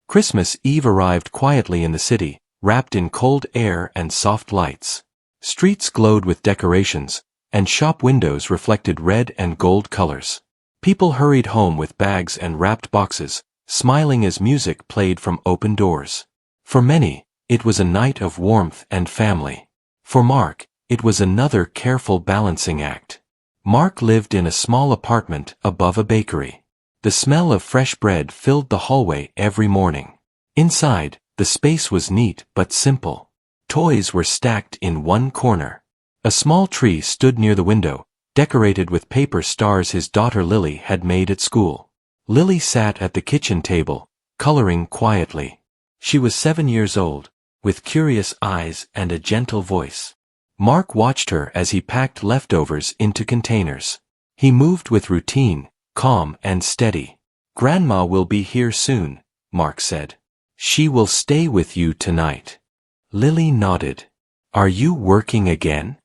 Christmas Eve arrived quietly in the city, wrapped in cold air and soft lights. Streets glowed with decorations, and shop windows reflected red and gold colors. People hurried home with bags and wrapped boxes, smiling as music played from open doors. For many, it was a night of warmth and family. For Mark, it was another careful balancing act. Mark lived in a small apartment above a bakery. The smell of fresh bread filled the hallway every morning. Inside, the space was neat but simple. Toys were stacked in one corner. A small tree stood near the window, decorated with paper stars his daughter Lily had made at school. Lily sat at the kitchen table, coloring quietly. She was 7 years old, with curious eyes and a gentle voice. Mark watched her as he packed leftovers into containers. He moved with routine, calm and steady. "Grandma will be here soon," Mark said. "She will stay with you tonight." Lily nodded. "Are you working again?"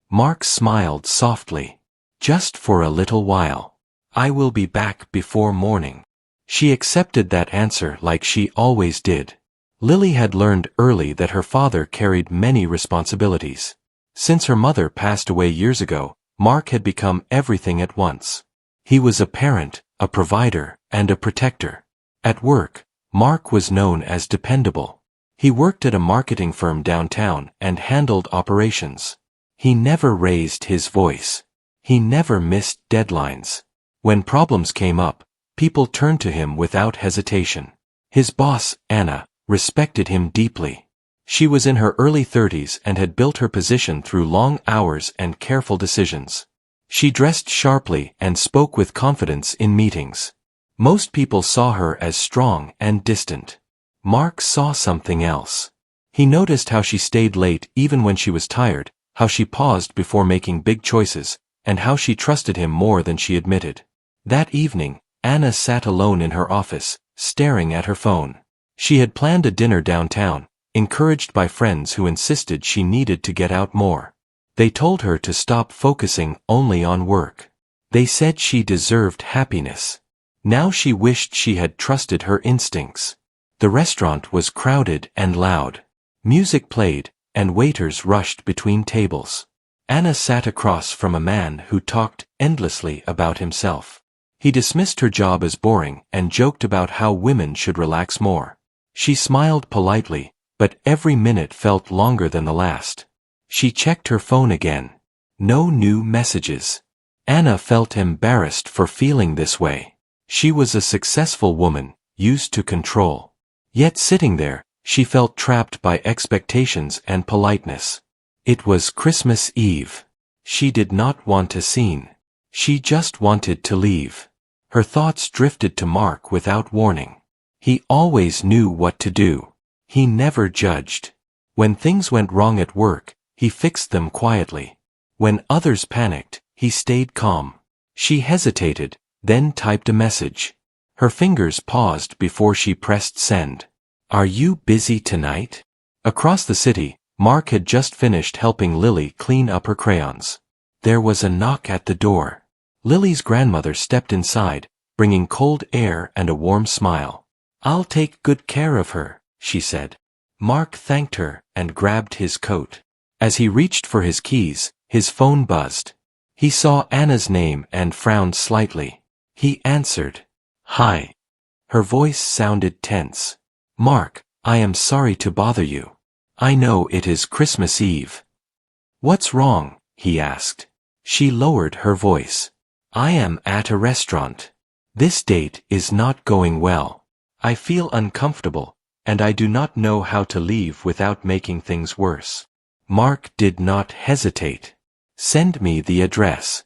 Mark smiled softly. "Just for a little while. I will be back before morning." She accepted that answer like she always did. Lily had learned early that her father carried many responsibilities. Since her mother passed away years ago, Mark had become everything at once. He was a parent, a provider, and a protector. At work, Mark was known as dependable. He worked at a marketing firm downtown and handled operations. He never raised his voice. He never missed deadlines. When problems came up, people turned to him without hesitation. His boss, Anna, respected him deeply. She was in her early 30s and had built her position through long hours and careful decisions. She dressed sharply and spoke with confidence in meetings. Most people saw her as strong and distant. Mark saw something else. He noticed how she stayed late even when she was tired, how she paused before making big choices, and how she trusted him more than she admitted. That evening, Anna sat alone in her office, staring at her phone. She had planned a dinner downtown, encouraged by friends who insisted she needed to get out more. They told her to stop focusing only on work. They said she deserved happiness. Now she wished she had trusted her instincts. The restaurant was crowded and loud. Music played, and waiters rushed between tables. Anna sat across from a man who talked endlessly about himself. He dismissed her job as boring and joked about how women should relax more. She smiled politely, but every minute felt longer than the last. She checked her phone again. No new messages. Anna felt embarrassed for feeling this way. She was a successful woman, used to control. Yet sitting there, she felt trapped by expectations and politeness. It was Christmas Eve. She did not want a scene. She just wanted to leave. Her thoughts drifted to Mark without warning. He always knew what to do. He never judged. When things went wrong at work, he fixed them quietly. When others panicked, he stayed calm. She hesitated, then typed a message. Her fingers paused before she pressed send. "Are you busy tonight?" Across the city, Mark had just finished helping Lily clean up her crayons. There was a knock at the door. Lily's grandmother stepped inside, bringing cold air and a warm smile. "I'll take good care of her," she said. Mark thanked her and grabbed his coat. As he reached for his keys, his phone buzzed. He saw Anna's name and frowned slightly. He answered. "Hi." Her voice sounded tense. "Mark, I am sorry to bother you. I know it is Christmas Eve." "What's wrong?" he asked. She lowered her voice. "I am at a restaurant. This date is not going well. I feel uncomfortable, and I do not know how to leave without making things worse." Mark did not hesitate. "Send me the address."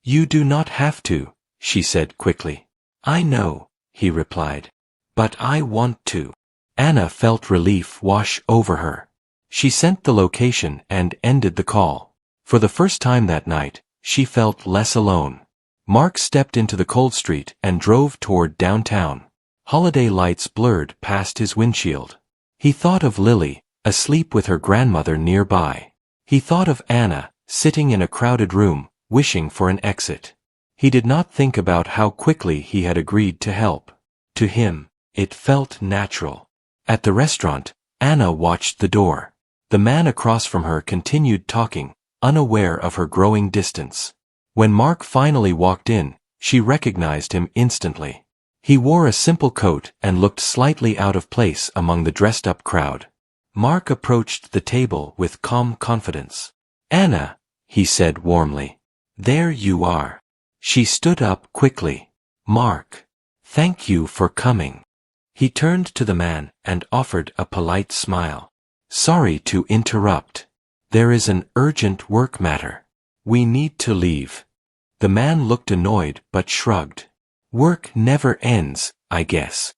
"You do not have to," she said quickly. "I know," he replied. "But I want to." Anna felt relief wash over her. She sent the location and ended the call. For the first time that night, she felt less alone. Mark stepped into the cold street and drove toward downtown. Holiday lights blurred past his windshield. He thought of Lily, asleep with her grandmother nearby. He thought of Anna, sitting in a crowded room, wishing for an exit. He did not think about how quickly he had agreed to help. To him, It felt natural. At the restaurant, Anna watched the door. The man across from her continued talking, unaware of her growing distance. When Mark finally walked in, she recognized him instantly. He wore a simple coat and looked slightly out of place among the dressed-up crowd. Mark approached the table with calm confidence. "Anna," he said warmly. "There you are." She stood up quickly. "Mark, thank you for coming." He turned to the man and offered a polite smile. "Sorry to interrupt. There is an urgent work matter. We need to leave." The man looked annoyed but shrugged. "Work never ends, I guess."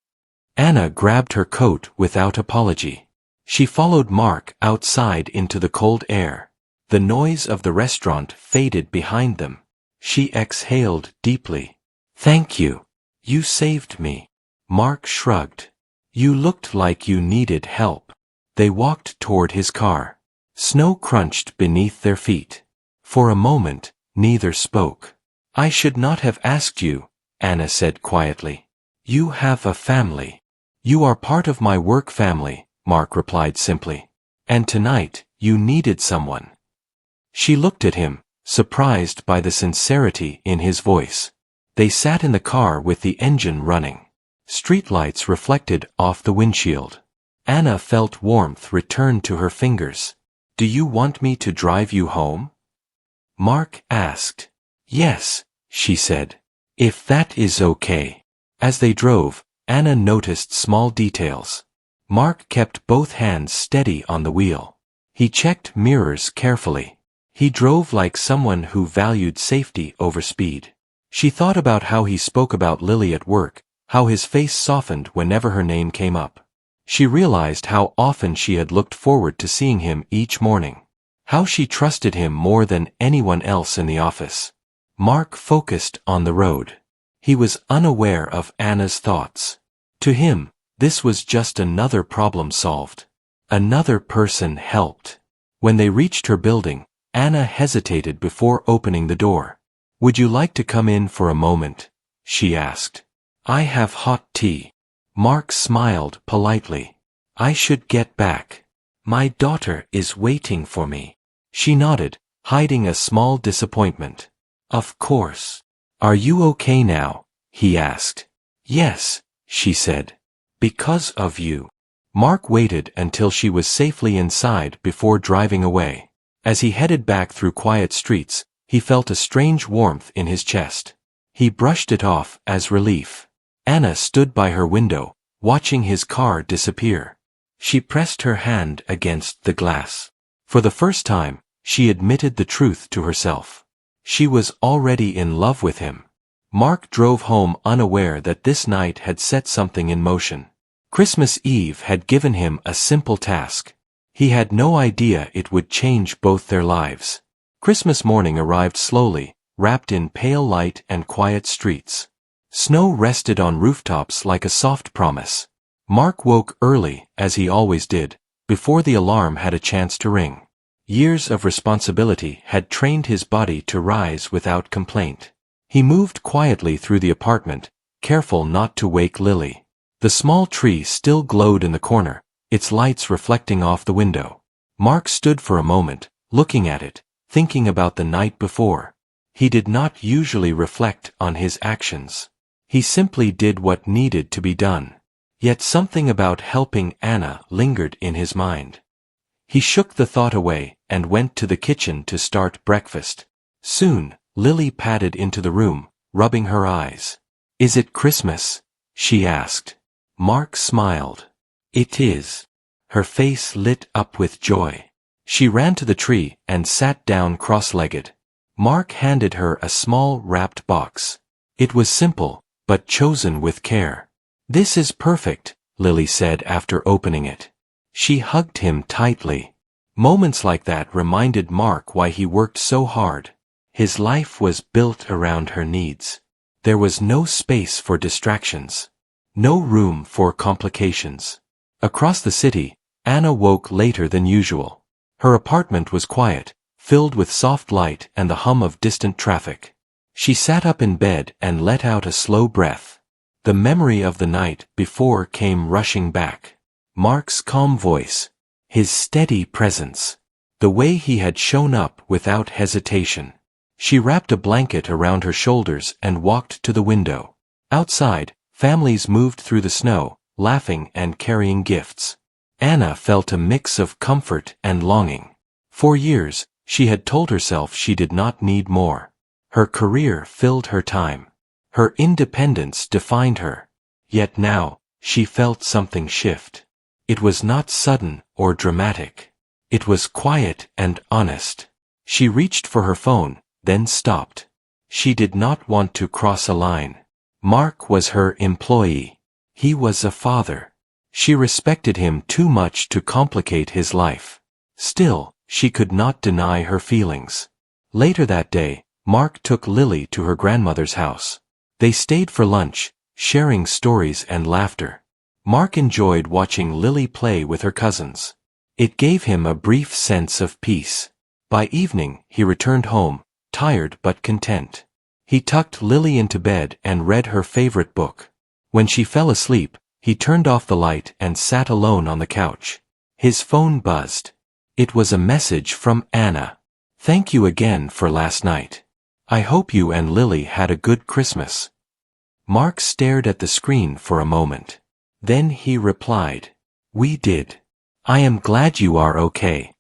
Anna grabbed her coat without apology. She followed Mark outside into the cold air. The noise of the restaurant faded behind them. She exhaled deeply. "Thank you. You saved me." Mark shrugged. "You looked like you needed help." They walked toward his car. Snow crunched beneath their feet. For a moment, neither spoke. "I should not have asked you," Anna said quietly. "You have a family." "You are part of my work family," Mark replied simply. "And tonight, you needed someone." She looked at him, surprised by the sincerity in his voice. They sat in the car with the engine running. Streetlights reflected off the windshield. Anna felt warmth return to her fingers. "Do you want me to drive you home?" Mark asked. "Yes," she said. "If that is okay." As they drove, Anna noticed small details. Mark kept both hands steady on the wheel. He checked mirrors carefully. He drove like someone who valued safety over speed. She thought about how he spoke about Lily at work, how his face softened whenever her name came up. She realized how often she had looked forward to seeing him each morning. How she trusted him more than anyone else in the office. Mark focused on the road. He was unaware of Anna's thoughts. To him, this was just another problem solved. Another person helped. When they reached her building, Anna hesitated before opening the door. "Would you like to come in for a moment?" she asked. "I have hot tea." Mark smiled politely. "I should get back. My daughter is waiting for me." She nodded, hiding a small disappointment. "Of course. Are you okay now?" he asked. "Yes," she said. "Because of you." Mark waited until she was safely inside before driving away. As he headed back through quiet streets, he felt a strange warmth in his chest. He brushed it off as relief. Anna stood by her window, watching his car disappear. She pressed her hand against the glass. For the first time, she admitted the truth to herself. She was already in love with him. Mark drove home unaware that this night had set something in motion. Christmas Eve had given him a simple task. He had no idea it would change both their lives. Christmas morning arrived slowly, wrapped in pale light and quiet streets. Snow rested on rooftops like a soft promise. Mark woke early, as he always did, before the alarm had a chance to ring. Years of responsibility had trained his body to rise without complaint. He moved quietly through the apartment, careful not to wake Lily. The small tree still glowed in the corner, its lights reflecting off the window. Mark stood for a moment, looking at it, thinking about the night before. He did not usually reflect on his actions. He simply did what needed to be done. Yet something about helping Anna lingered in his mind. He shook the thought away and went to the kitchen to start breakfast. Soon, Lily padded into the room, rubbing her eyes. "Is it Christmas?" she asked. Mark smiled. "It is." Her face lit up with joy. She ran to the tree and sat down cross-legged. Mark handed her a small wrapped box. It was simple, but chosen with care. "This is perfect," Lily said after opening it. She hugged him tightly. Moments like that reminded Mark why he worked so hard. His life was built around her needs. There was no space for distractions. No room for complications. Across the city, Anna woke later than usual. Her apartment was quiet, filled with soft light and the hum of distant traffic. She sat up in bed and let out a slow breath. The memory of the night before came rushing back. Mark's calm voice, his steady presence, the way he had shown up without hesitation. She wrapped a blanket around her shoulders and walked to the window. Outside, families moved through the snow, laughing and carrying gifts. Anna felt a mix of comfort and longing. For years, she had told herself she did not need more. Her career filled her time. Her independence defined her. Yet now, she felt something shift. It was not sudden or dramatic. It was quiet and honest. She reached for her phone, then stopped. She did not want to cross a line. Mark was her employee. He was a father. She respected him too much to complicate his life. Still, she could not deny her feelings. Later that day, Mark took Lily to her grandmother's house. They stayed for lunch, sharing stories and laughter. Mark enjoyed watching Lily play with her cousins. It gave him a brief sense of peace. By evening, he returned home, tired but content. He tucked Lily into bed and read her favorite book. When she fell asleep, he turned off the light and sat alone on the couch. His phone buzzed. It was a message from Anna. "Thank you again for last night. I hope you and Lily had a good Christmas." Mark stared at the screen for a moment. Then he replied, "We did. I am glad you are okay."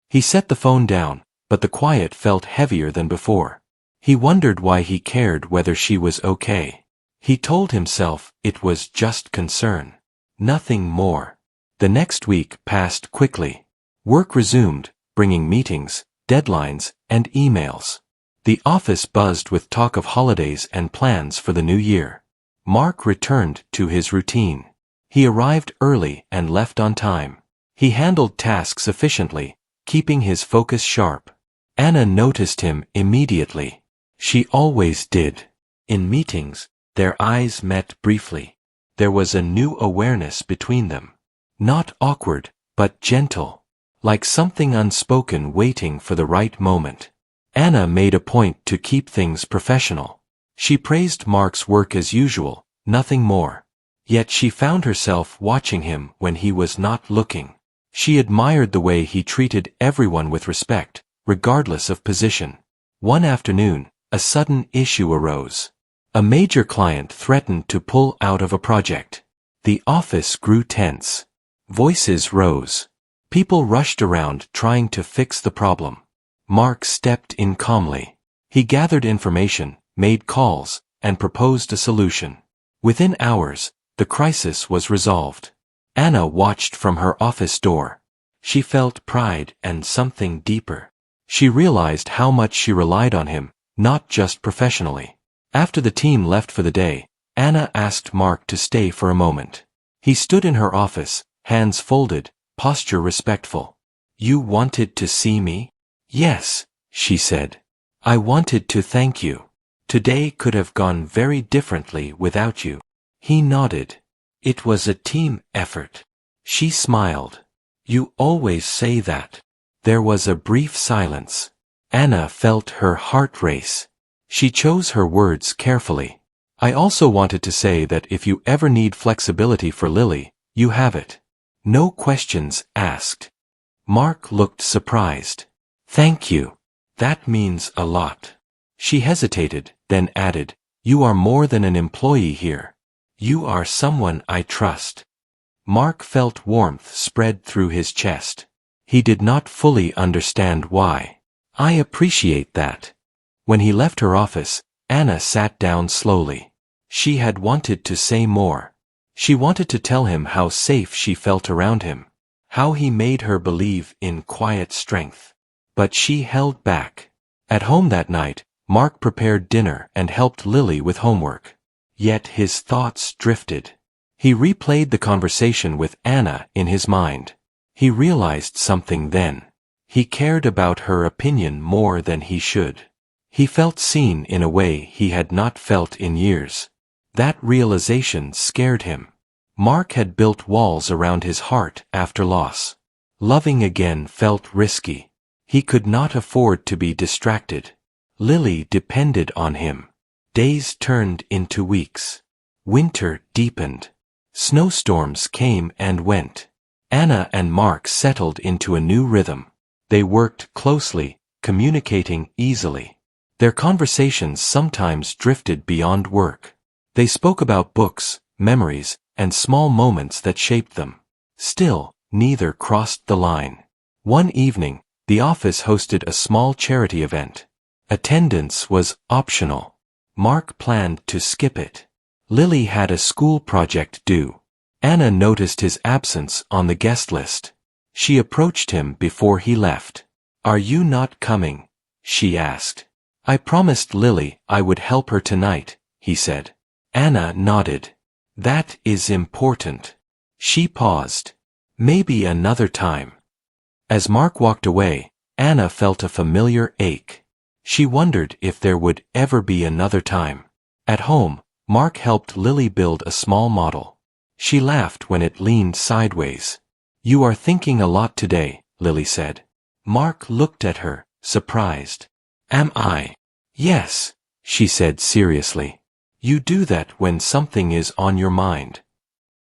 He set the phone down, but the quiet felt heavier than before. He wondered why he cared whether she was okay. He told himself it was just concern. Nothing more. The next week passed quickly. Work resumed, bringing meetings, deadlines, and emails. The office buzzed with talk of holidays and plans for the new year. Mark returned to his routine. He arrived early and left on time. He handled tasks efficiently, keeping his focus sharp. Anna noticed him immediately. She always did. In meetings, their eyes met briefly. There was a new awareness between them. Not awkward, but gentle. Like something unspoken waiting for the right moment. Anna made a point to keep things professional. She praised Mark's work as usual, nothing more. Yet she found herself watching him when he was not looking. She admired the way he treated everyone with respect, regardless of position. One afternoon, a sudden issue arose. A major client threatened to pull out of a project. The office grew tense. Voices rose. People rushed around trying to fix the problem. Mark stepped in calmly. He gathered information, made calls, and proposed a solution. Within hours, the crisis was resolved. Anna watched from her office door. She felt pride and something deeper. She realized how much she relied on him, not just professionally. After the team left for the day, Anna asked Mark to stay for a moment. He stood in her office, hands folded, posture respectful. "You wanted to see me?" "Yes," she said. "I wanted to thank you. Today could have gone very differently without you." He nodded. "It was a team effort." She smiled. "You always say that." There was a brief silence. Anna felt her heart race. She chose her words carefully. "I also wanted to say that if you ever need flexibility for Lily, you have it. No questions asked." Mark looked surprised. "Thank you. That means a lot." She hesitated, then added, "You are more than an employee here. You are someone I trust." Mark felt warmth spread through his chest. He did not fully understand why. "I appreciate that." When he left her office, Anna sat down slowly. She had wanted to say more. She wanted to tell him how safe she felt around him, how he made her believe in quiet strength. But she held back. At home that night, Mark prepared dinner and helped Lily with homework. Yet his thoughts drifted. He replayed the conversation with Anna in his mind. He realized something then. He cared about her opinion more than he should. He felt seen in a way he had not felt in years. That realization scared him. Mark had built walls around his heart after loss. Loving again felt risky. He could not afford to be distracted. Lily depended on him. Days turned into weeks. Winter deepened. Snowstorms came and went. Anna and Mark settled into a new rhythm. They worked closely, communicating easily. Their conversations sometimes drifted beyond work. They spoke about books, memories, and small moments that shaped them. Still, neither crossed the line. One evening, the office hosted a small charity event. Attendance was optional. Mark planned to skip it. Lily had a school project due. Anna noticed his absence on the guest list. She approached him before he left. "Are you not coming?" she asked. "I promised Lily I would help her tonight," he said. Anna nodded. "That is important." She paused. "Maybe another time." As Mark walked away, Anna felt a familiar ache. She wondered if there would ever be another time. At home, Mark helped Lily build a small model. She laughed when it leaned sideways. "You are thinking a lot today," Lily said. Mark looked at her, surprised. "Am I?" "Yes," she said seriously. "You do that when something is on your mind."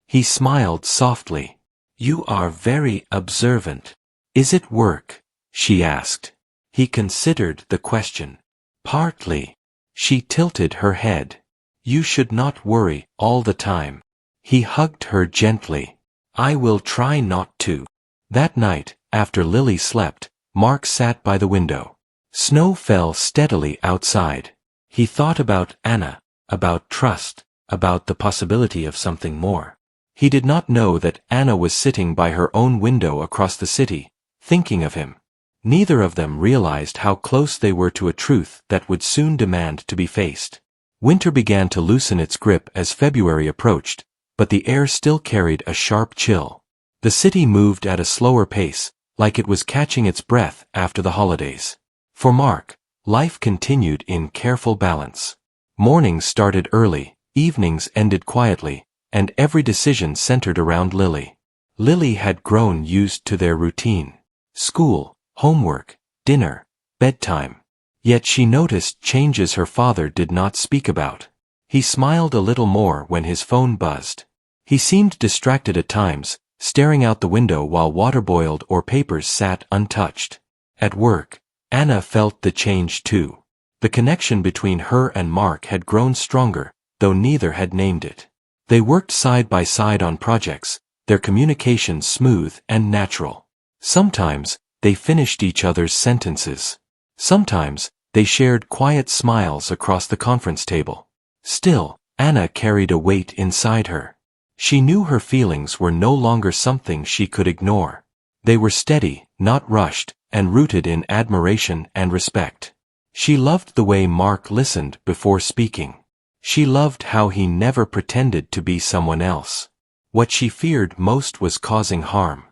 He smiled softly. "You are very observant." "Is it work?" she asked. He considered the question. "Partly." She tilted her head. "You should not worry all the time." He hugged her gently. "I will try not to." That night, after Lily slept, Mark sat by the window. Snow fell steadily outside. He thought about Anna, about trust, about the possibility of something more. He did not know that Anna was sitting by her own window across the city, thinking of him. Neither of them realized how close they were to a truth that would soon demand to be faced. Winter began to loosen its grip as February approached, but the air still carried a sharp chill. The city moved at a slower pace, like it was catching its breath after the holidays. For Mark, life continued in careful balance. Mornings started early, evenings ended quietly, and every decision centered around Lily. Lily had grown used to their routine. School, homework, dinner, bedtime. Yet she noticed changes her father did not speak about. He smiled a little more when his phone buzzed. He seemed distracted at times, staring out the window while water boiled or papers sat untouched. At work, Anna felt the change too. The connection between her and Mark had grown stronger, though neither had named it. They worked side by side on projects, their communication smooth and natural. Sometimes, they finished each other's sentences. Sometimes, they shared quiet smiles across the conference table. Still, Anna carried a weight inside her. She knew her feelings were no longer something she could ignore. They were steady, not rushed, and rooted in admiration and respect. She loved the way Mark listened before speaking. She loved how he never pretended to be someone else. What she feared most was causing harm.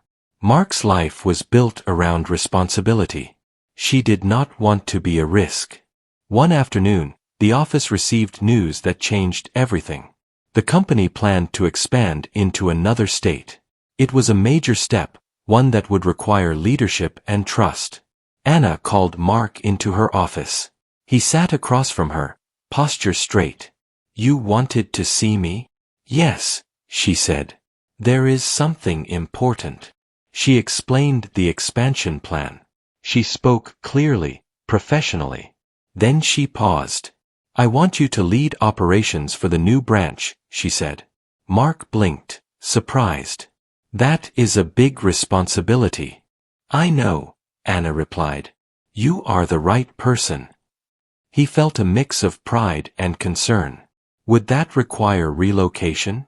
Mark's life was built around responsibility. She did not want to be a risk. One afternoon, the office received news that changed everything. The company planned to expand into another state. It was a major step, one that would require leadership and trust. Anna called Mark into her office. He sat across from her, posture straight. "You wanted to see me?" "Yes," she said. "There is something important." She explained the expansion plan. She spoke clearly, professionally. Then she paused. "I want you to lead operations for the new branch," she said. Mark blinked, surprised. "That is a big responsibility." "I know," Anna replied. "You are the right person." He felt a mix of pride and concern. Would that require relocation?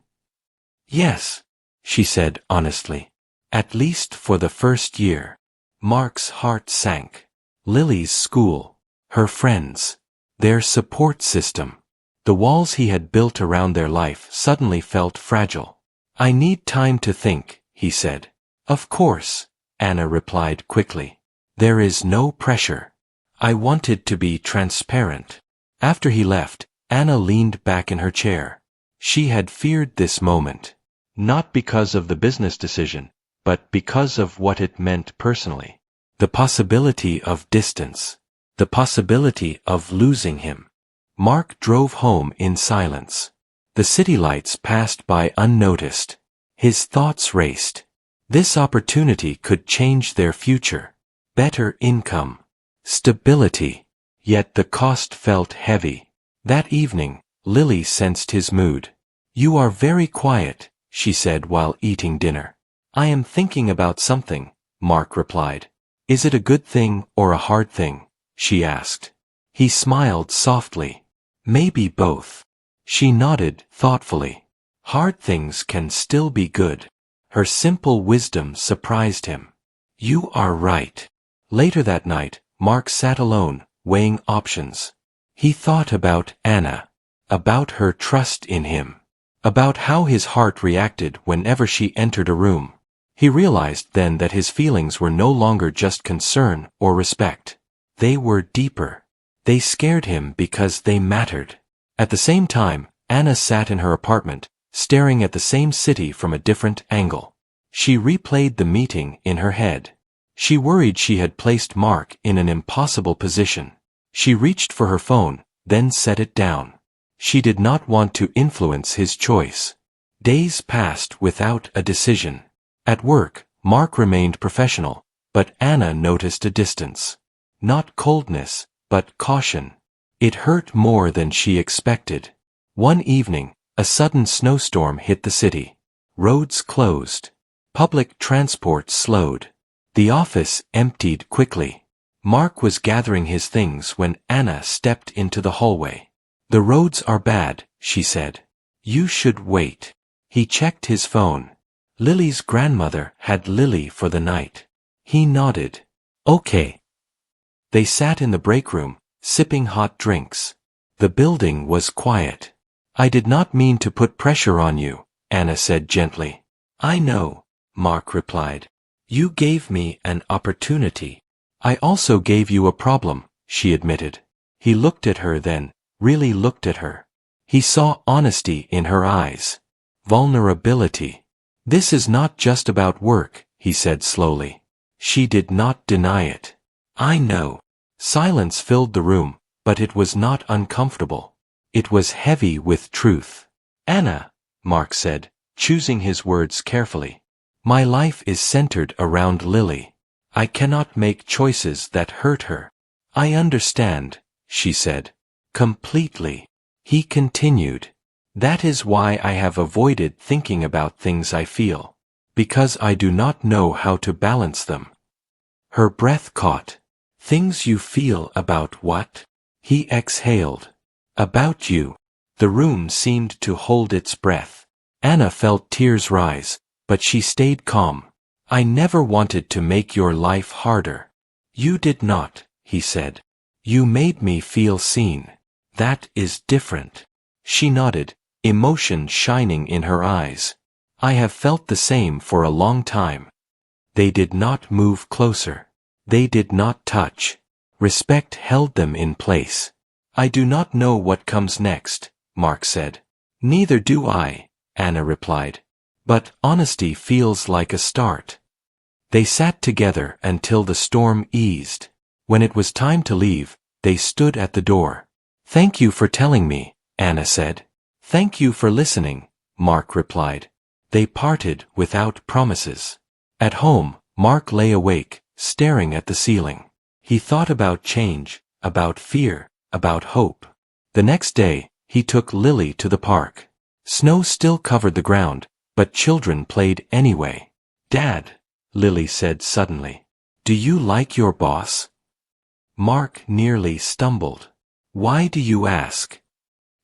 "Yes," she said honestly. "At least for the first year." Mark's heart sank. Lily's school, her friends, their support system. The walls he had built around their life suddenly felt fragile. "I need time to think," he said. "Of course," Anna replied quickly. "There is no pressure." "I wanted to be transparent." After he left, Anna leaned back in her chair. She had feared this moment. Not because of the business decision, but because of what it meant personally. The possibility of distance. The possibility of losing him. Mark drove home in silence. The city lights passed by unnoticed. His thoughts raced. This opportunity could change their future. Better income. Stability. Yet the cost felt heavy. That evening, Lily sensed his mood. "You are very quiet," she said while eating dinner. "I am thinking about something," Mark replied. "Is it a good thing or a hard thing?" she asked. He smiled softly. "Maybe both." She nodded thoughtfully. Hard things can still be good. Her simple wisdom surprised him. "You are right." Later that night, Mark sat alone, weighing options. He thought about Anna, about her trust in him, about how his heart reacted whenever she entered a room. He realized then that his feelings were no longer just concern or respect. They were deeper. They scared him because they mattered. At the same time, Anna sat in her apartment, staring at the same city from a different angle. She replayed the meeting in her head. She worried she had placed Mark in an impossible position. She reached for her phone, then set it down. She did not want to influence his choice. Days passed without a decision. At work, Mark remained professional, but Anna noticed a distance. Not coldness, but caution. It hurt more than she expected. One evening, a sudden snowstorm hit the city. Roads closed. Public transport slowed. The office emptied quickly. Mark was gathering his things when Anna stepped into the hallway. "The roads are bad," she said. "You should wait." He checked his phone. Lily's grandmother had Lily for the night. He nodded. "Okay." They sat in the break room, sipping hot drinks. The building was quiet. "I did not mean to put pressure on you," Anna said gently. "I know," Mark replied. "You gave me an opportunity." "I also gave you a problem," she admitted. He looked at her then, really looked at her. He saw honesty in her eyes. Vulnerability. "This is not just about work," he said slowly. She did not deny it. "I know." Silence filled the room, but it was not uncomfortable. It was heavy with truth. "Anna," Mark said, choosing his words carefully. "My life is centered around Lily. I cannot make choices that hurt her." "I understand," she said. "Completely." He continued. "That is why I have avoided thinking about things I feel. Because I do not know how to balance them." Her breath caught. "Things you feel about what?" He exhaled. "About you." The room seemed to hold its breath. Anna felt tears rise, but she stayed calm. "I never wanted to make your life harder." "You did not," he said. "You made me feel seen. That is different." She nodded, emotion shining in her eyes. "I have felt the same for a long time." They did not move closer. They did not touch. Respect held them in place. "I do not know what comes next," Mark said. "Neither do I," Anna replied. "But honesty feels like a start." They sat together until the storm eased. When it was time to leave, they stood at the door. "Thank you for telling me," Anna said. "Thank you for listening," Mark replied. They parted without promises. At home, Mark lay awake, staring at the ceiling. He thought about change, about fear, about hope. The next day, he took Lily to the park. Snow still covered the ground, but children played anyway. "Dad," Lily said suddenly, "do you like your boss?" Mark nearly stumbled. "Why do you ask?"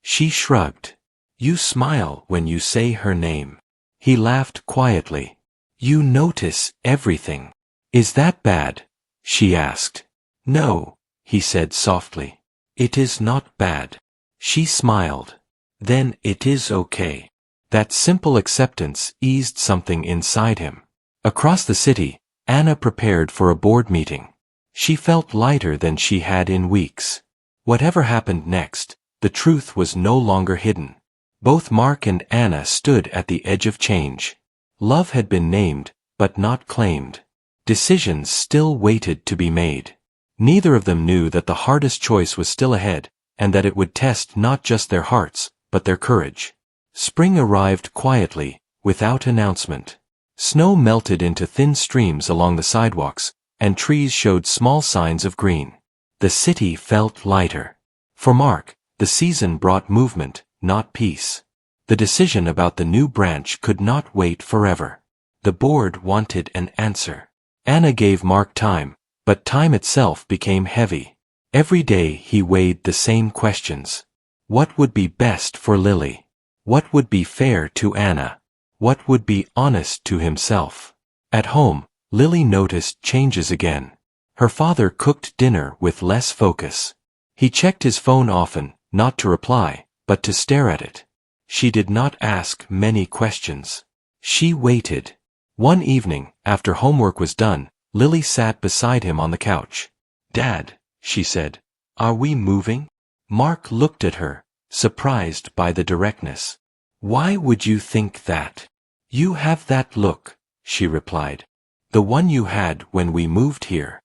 She shrugged. "You smile when you say her name." He laughed quietly. "You notice everything." "Is that bad?" she asked. "No," he said softly. "It is not bad." She smiled. "Then it is okay." That simple acceptance eased something inside him. Across the city, Anna prepared for a board meeting. She felt lighter than she had in weeks. Whatever happened next, the truth was no longer hidden. Both Mark and Anna stood at the edge of change. Love had been named, but not claimed. Decisions still waited to be made. Neither of them knew that the hardest choice was still ahead, and that it would test not just their hearts, but their courage. Spring arrived quietly, without announcement. Snow melted into thin streams along the sidewalks, and trees showed small signs of green. The city felt lighter. For Mark, the season brought movement, not peace. The decision about the new branch could not wait forever. The board wanted an answer. Anna gave Mark time, but time itself became heavy. Every day he weighed the same questions. What would be best for Lily? What would be fair to Anna? What would be honest to himself? At home, Lily noticed changes again. Her father cooked dinner with less focus. He checked his phone often, not to reply, but to stare at it. She did not ask many questions. She waited. One evening, after homework was done, Lily sat beside him on the couch. "Dad," she said, "are we moving?" Mark looked at her, surprised by the directness. "Why would you think that?" "You have that look," she replied. "The one you had when we moved here."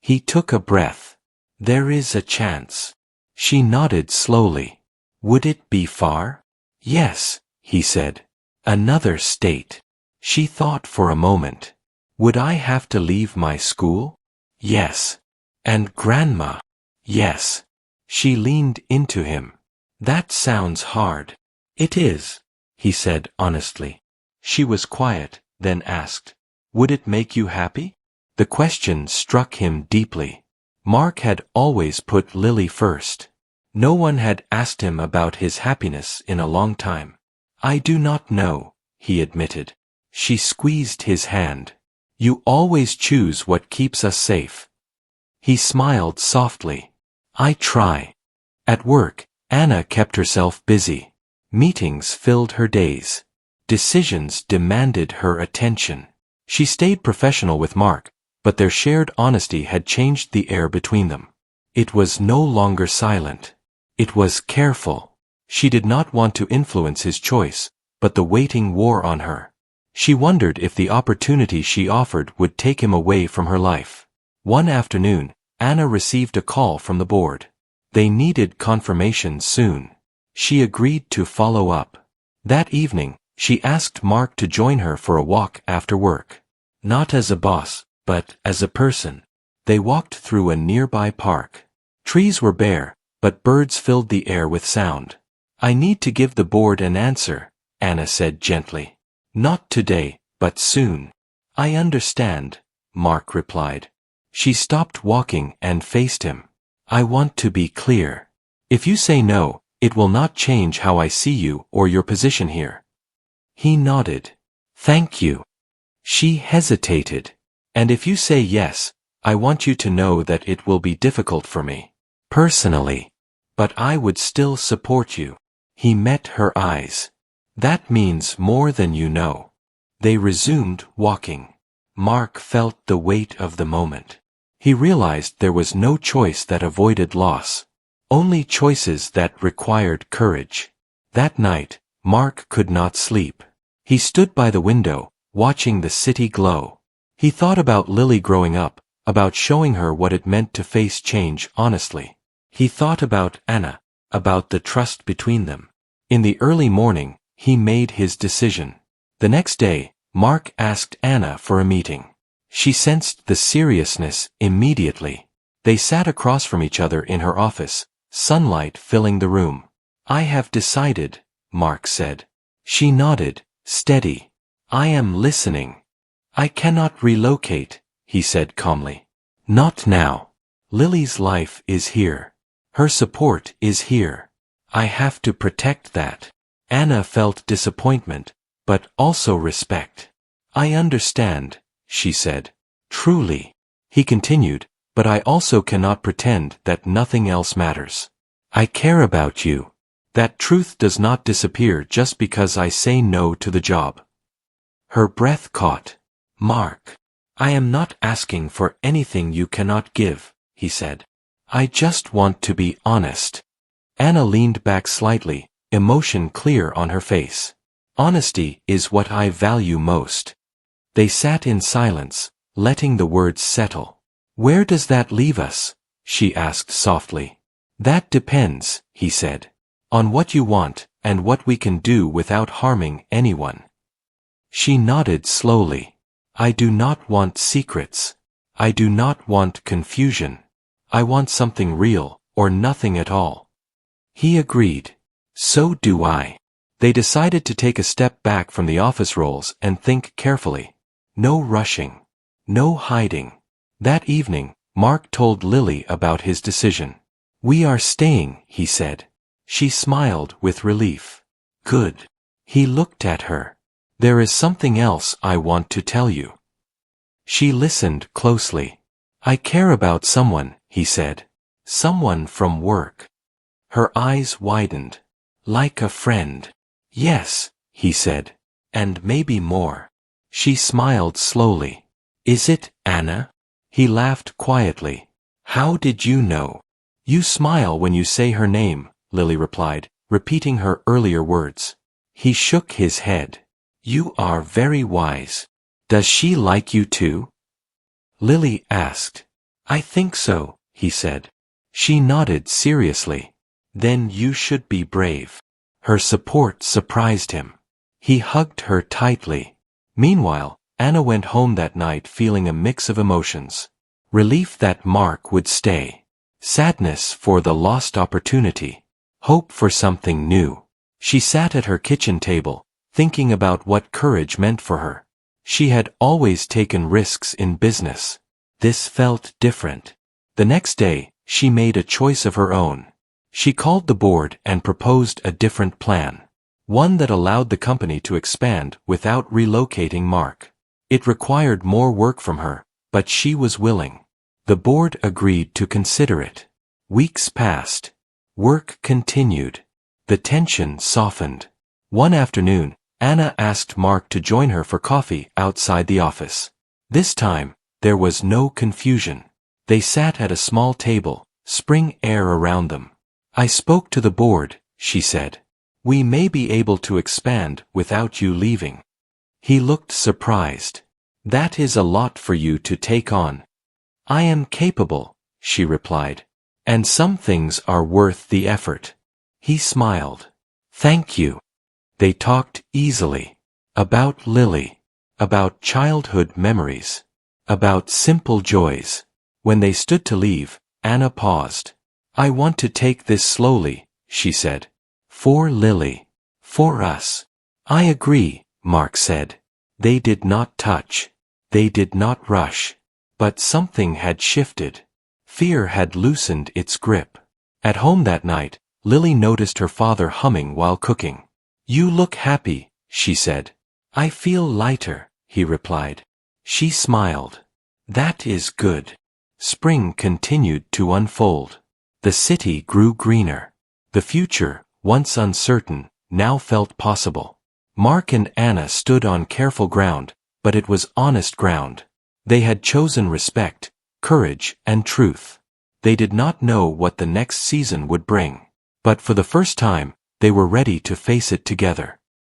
He took a breath. "There is a chance." She nodded slowly. "Would it be far?" "Yes," he said. "Another state." She thought for a moment. "Would I have to leave my school?" "Yes." "And Grandma?" "Yes." She leaned into him. "That sounds hard." "It is," he said honestly. She was quiet, then asked, "Would it make you happy?" The question struck him deeply. Mark had always put Lily first. No one had asked him about his happiness in a long time. "I do not know," he admitted. She squeezed his hand. "You always choose what keeps us safe." He smiled softly. "I try." At work, Anna kept herself busy. Meetings filled her days. Decisions demanded her attention. She stayed professional with Mark, but their shared honesty had changed the air between them. It was no longer silent. It was careful. She did not want to influence his choice, but the waiting wore on her. She wondered if the opportunity she offered would take him away from her life. One afternoon, Anna received a call from the board. They needed confirmation soon. She agreed to follow up. That evening, she asked Mark to join her for a walk after work. Not as a boss, but as a person. They walked through a nearby park. Trees were bare, but birds filled the air with sound. "I need to give the board an answer," Anna said gently. "Not today, but soon." "I understand," Mark replied. She stopped walking and faced him. "I want to be clear. If you say no, it will not change how I see you or your position here." He nodded. "Thank you." She hesitated. "And if you say yes, I want you to know that it will be difficult for me. Personally. But I would still support you." He met her eyes. "That means more than you know." They resumed walking. Mark felt the weight of the moment. He realized there was no choice that avoided loss. Only choices that required courage. That night, Mark could not sleep. He stood by the window, watching the city glow. He thought about Lily growing up, about showing her what it meant to face change honestly. He thought about Anna, about the trust between them. In the early morning, he made his decision. The next day, Mark asked Anna for a meeting. She sensed the seriousness immediately. They sat across from each other in her office, sunlight filling the room. "I have decided," Mark said. She nodded, steady. "I am listening." "I cannot relocate," he said calmly. "Not now. Lily's life is here. Her support is here. I have to protect that." Anna felt disappointment, but also respect. "I understand," she said. "Truly." He continued, "But I also cannot pretend that nothing else matters. I care about you. That truth does not disappear just because I say no to the job." Her breath caught. "Mark, I am not asking for anything you cannot give," he said. "I just want to be honest." Anna leaned back slightly, emotion clear on her face. "Honesty is what I value most." They sat in silence, letting the words settle. "Where does that leave us?" she asked softly. "That depends," he said. "On what you want, and what we can do without harming anyone. She nodded slowly. I do not want secrets. I do not want confusion. I want something real, or nothing at all. He agreed. So do I. They decided to take a step back from the office roles and think carefully. No rushing. No hiding. That evening, Mark told Lily about his decision. We are staying, he said. She smiled with relief. Good. He looked at her. There is something else I want to tell you. She listened closely. I care about someone, he said. Someone from work. Her eyes widened. Like a friend. Yes, he said. And maybe more. She smiled slowly. Is it Anna? He laughed quietly. How did you know? You smile when you say her name, Lily replied, repeating her earlier words. He shook his head. You are very wise. Does she like you too? Lily asked. I think so, he said. She nodded seriously. Then you should be brave. Her support surprised him. He hugged her tightly. Meanwhile, Anna went home that night feeling a mix of emotions. Relief that Mark would stay. Sadness for the lost opportunity. Hope for something new. She sat at her kitchen table, thinking about what courage meant for her. She had always taken risks in business. This felt different. The next day, she made a choice of her own. She called the board and proposed a different plan. One that allowed the company to expand without relocating Mark. It required more work from her, but she was willing. The board agreed to consider it. Weeks passed. Work continued. The tension softened. One afternoon, Anna asked Mark to join her for coffee outside the office. This time, there was no confusion. They sat at a small table, spring air around them. I spoke to the board, she said. We may be able to expand without you leaving. He looked surprised. That is a lot for you to take on. I am capable, she replied. And some things are worth the effort. He smiled. Thank you. They talked easily. About Lily. About childhood memories. About simple joys. When they stood to leave, Anna paused. I want to take this slowly, she said. For Lily. For us. I agree, Mark said. They did not touch. They did not rush. But something had shifted. Fear had loosened its grip. At home that night, Lily noticed her father humming while cooking. You look happy, she said. I feel lighter, he replied. She smiled. That is good. Spring continued to unfold. The city grew greener. The future, once uncertain, now felt possible. Mark and Anna stood on careful ground, but it was honest ground. They had chosen respect, courage, and truth. They did not know what the next season would bring. But for the first time, they were ready to face it together.